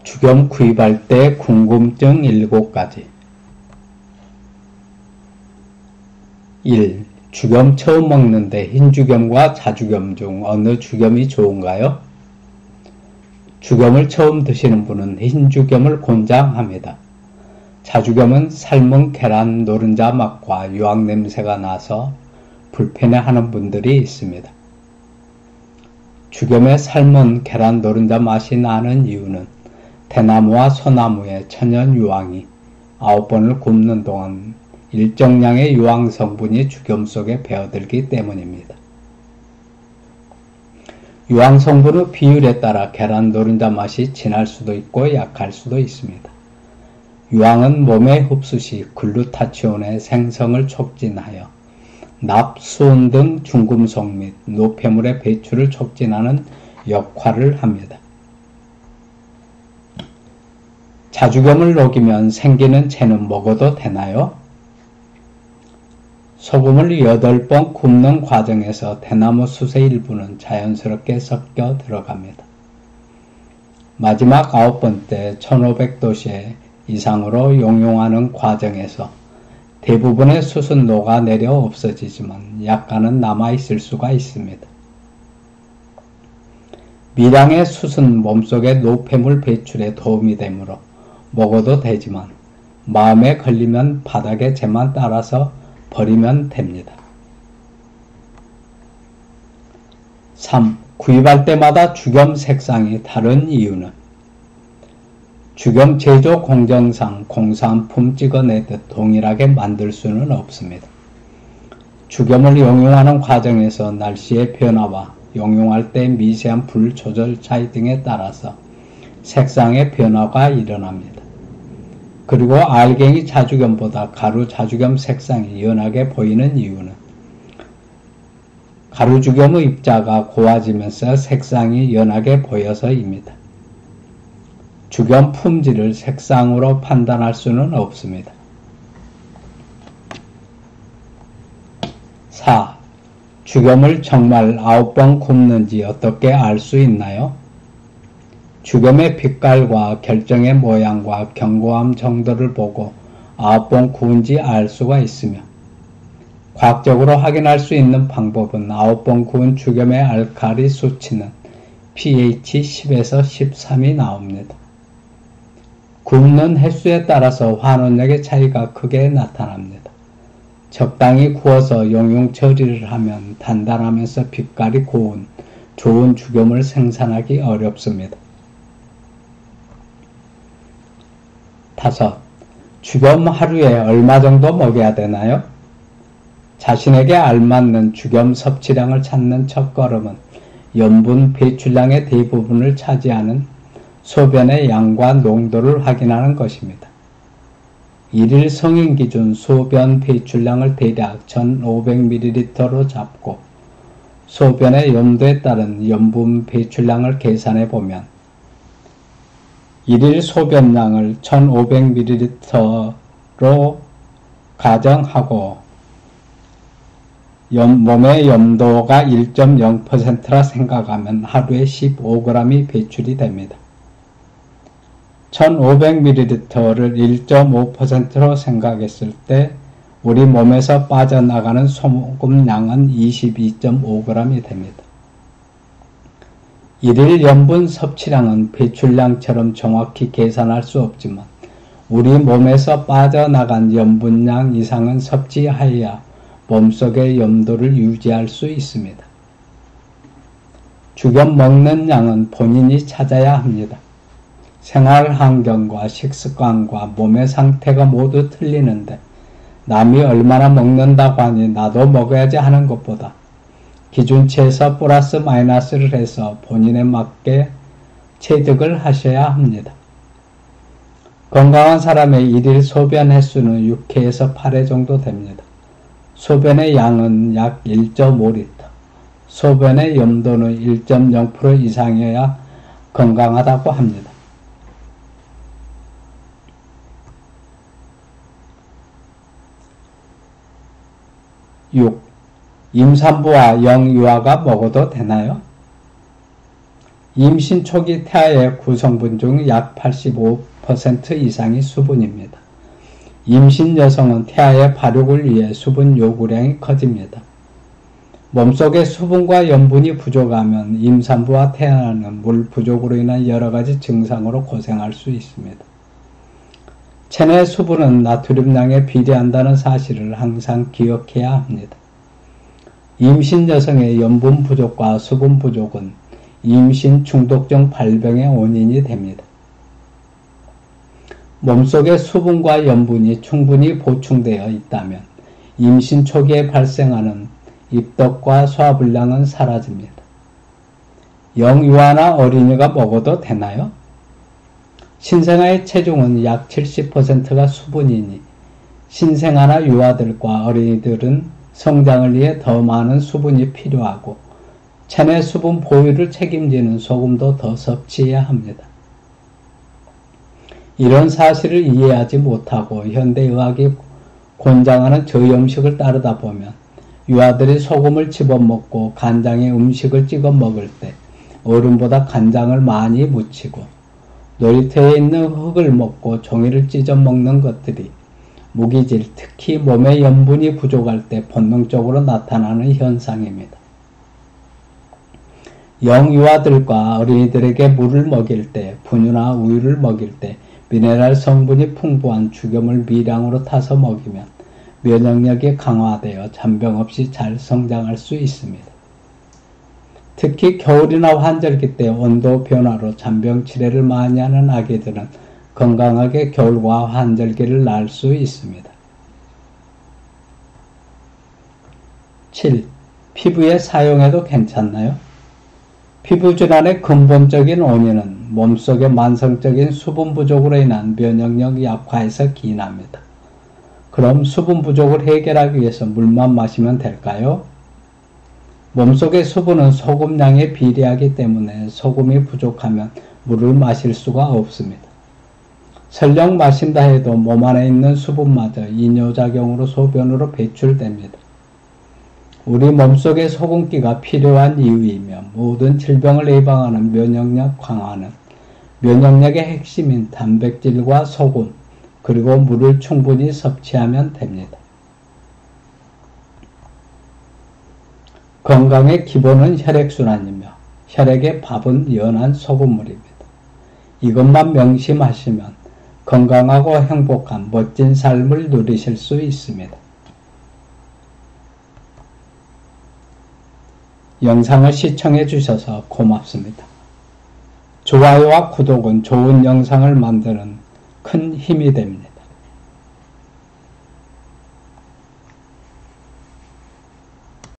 주겸 구입할 때 궁금증 7가지. 1. 주겸 처음 먹는데 흰주겸과 자주겸 중 어느 주겸이 좋은가요? 주겸을 처음 드시는 분은 흰주겸을 권장합니다. 자주겸은 삶은 계란 노른자 맛과 유황 냄새가 나서 불편해하는 분들이 있습니다. 주겸의 삶은 계란 노른자 맛이 나는 이유는 대나무와 소나무의 천연 유황이 9번을 굽는 동안 일정량의 유황 성분이 주겸 속에 배어들기 때문입니다. 유황 성분의 비율에 따라 계란 노른자 맛이 진할 수도 있고 약할 수도 있습니다. 유황은 몸에 흡수 시 글루타치온의 생성을 촉진하여 납, 수은 등 중금속 및 노폐물의 배출을 촉진하는 역할을 합니다. 자주겸을 녹이면 생기는 채는 먹어도 되나요? 소금을 8번 굽는 과정에서 대나무 숯의 일부는 자연스럽게 섞여 들어갑니다. 마지막 9번째 1500도씨 이상으로 용용하는 과정에서 대부분의 숯은 녹아내려 없어지지만 약간은 남아있을 수가 있습니다. 미량의 숯은 몸속의 노폐물 배출에 도움이 되므로 먹어도 되지만 마음에 걸리면 바닥에 재만 따라서 버리면 됩니다. 3. 구입할 때마다 주겸 색상이 다른 이유는 주겸 제조 공정상 공산품 찍어내듯 동일하게 만들 수는 없습니다. 주겸을 용용하는 과정에서 날씨의 변화와 용용할 때 미세한 불 조절 차이 등에 따라서 색상의 변화가 일어납니다. 그리고 알갱이 자주겸보다 가루 자주겸 색상이 연하게 보이는 이유는 가루 주겸의 입자가 고와지면서 색상이 연하게 보여서입니다. 주겸 품질을 색상으로 판단할 수는 없습니다. 4. 주겸을 정말 9번 굽는지 어떻게 알 수 있나요? 주겸의 빛깔과 결정의 모양과 견고함 정도를 보고 9번 구운지 알 수가 있으며 과학적으로 확인할 수 있는 방법은 9번 구운 주겸의 알칼리 수치는 pH 10에서 13이 나옵니다. 굽는 횟수에 따라서 환원력의 차이가 크게 나타납니다. 적당히 구워서 용용 처리를 하면 단단하면서 빛깔이 고운 좋은 주겸을 생산하기 어렵습니다. 5. 주겸 하루에 얼마 정도 먹여야 되나요? 자신에게 알맞는 주겸 섭취량을 찾는 첫걸음은 염분 배출량의 대부분을 차지하는 소변의 양과 농도를 확인하는 것입니다. 1일 성인 기준 소변 배출량을 대략 1500ml로 잡고 소변의 염도에 따른 염분 배출량을 계산해 보면 1일 소변량을 1500ml로 가정하고 몸의 염도가 1.0%라 생각하면 하루에 15g이 배출이 됩니다. 1500ml를 1.5%로 생각했을 때 우리 몸에서 빠져나가는 소금량은 22.5g이 됩니다. 1일 염분 섭취량은 배출량처럼 정확히 계산할 수 없지만 우리 몸에서 빠져나간 염분량 이상은 섭취하여야 몸속의 염도를 유지할 수 있습니다. 주겸 먹는 양은 본인이 찾아야 합니다. 생활 환경과 식습관과 몸의 상태가 모두 틀리는데 남이 얼마나 먹는다고 하니 나도 먹어야지 하는 것보다 기준치에서 플러스 마이너스를 해서 본인에 맞게 체득을 하셔야 합니다. 건강한 사람의 1일 소변 횟수는 6회에서 8회 정도 됩니다. 소변의 양은 약 1.5L, 소변의 염도는 1.0% 이상이어야 건강하다고 합니다. 6. 임산부와 영유아가 먹어도 되나요? 임신 초기 태아의 구성분 중 약 85% 이상이 수분입니다. 임신 여성은 태아의 발육을 위해 수분 요구량이 커집니다. 몸속에 수분과 염분이 부족하면 임산부와 태아는 물 부족으로 인한 여러가지 증상으로 고생할 수 있습니다. 체내 수분은 나트륨량에 비례한다는 사실을 항상 기억해야 합니다. 임신 여성의 염분 부족과 수분 부족은 임신 중독성 발병의 원인이 됩니다. 몸속에 수분과 염분이 충분히 보충되어 있다면 임신 초기에 발생하는 입덧과 소화불량은 사라집니다. 영유아나 어린이가 먹어도 되나요? 신생아의 체중은 약 70%가 수분이니 신생아나 유아들과 어린이들은 성장을 위해 더 많은 수분이 필요하고 체내 수분 보유를 책임지는 소금도 더 섭취해야 합니다. 이런 사실을 이해하지 못하고 현대의학이 권장하는 저염식을 따르다 보면 유아들이 소금을 집어먹고 간장에 음식을 찍어 먹을 때 어른보다 간장을 많이 묻히고 놀이터에 있는 흙을 먹고 종이를 찢어 먹는 것들이 무기질, 특히 몸에 염분이 부족할 때 본능적으로 나타나는 현상입니다. 영유아들과 어린이들에게 물을 먹일 때, 분유나 우유를 먹일 때 미네랄 성분이 풍부한 죽염을 미량으로 타서 먹이면 면역력이 강화되어 잔병 없이 잘 성장할 수 있습니다. 특히 겨울이나 환절기 때 온도 변화로 잔병 치레를 많이 하는 아기들은 건강하게 겨울과 환절기를 날 수 있습니다. 7. 피부에 사용해도 괜찮나요? 피부질환의 근본적인 원인은 몸속의 만성적인 수분 부족으로 인한 면역력 약화에서 기인합니다. 그럼 수분 부족을 해결하기 위해서 물만 마시면 될까요? 몸속의 수분은 소금량에 비례하기 때문에 소금이 부족하면 물을 마실 수가 없습니다. 설령 마신다 해도 몸 안에 있는 수분마저 이뇨작용으로 소변으로 배출됩니다. 우리 몸속에 소금기가 필요한 이유이며 모든 질병을 예방하는 면역력 강화는 면역력의 핵심인 단백질과 소금 그리고 물을 충분히 섭취하면 됩니다. 건강의 기본은 혈액순환이며 혈액의 밥은 연한 소금물입니다. 이것만 명심하시면 건강하고 행복한 멋진 삶을 누리실 수 있습니다. 영상을 시청해 주셔서 고맙습니다. 좋아요와 구독은 좋은 영상을 만드는 큰 힘이 됩니다.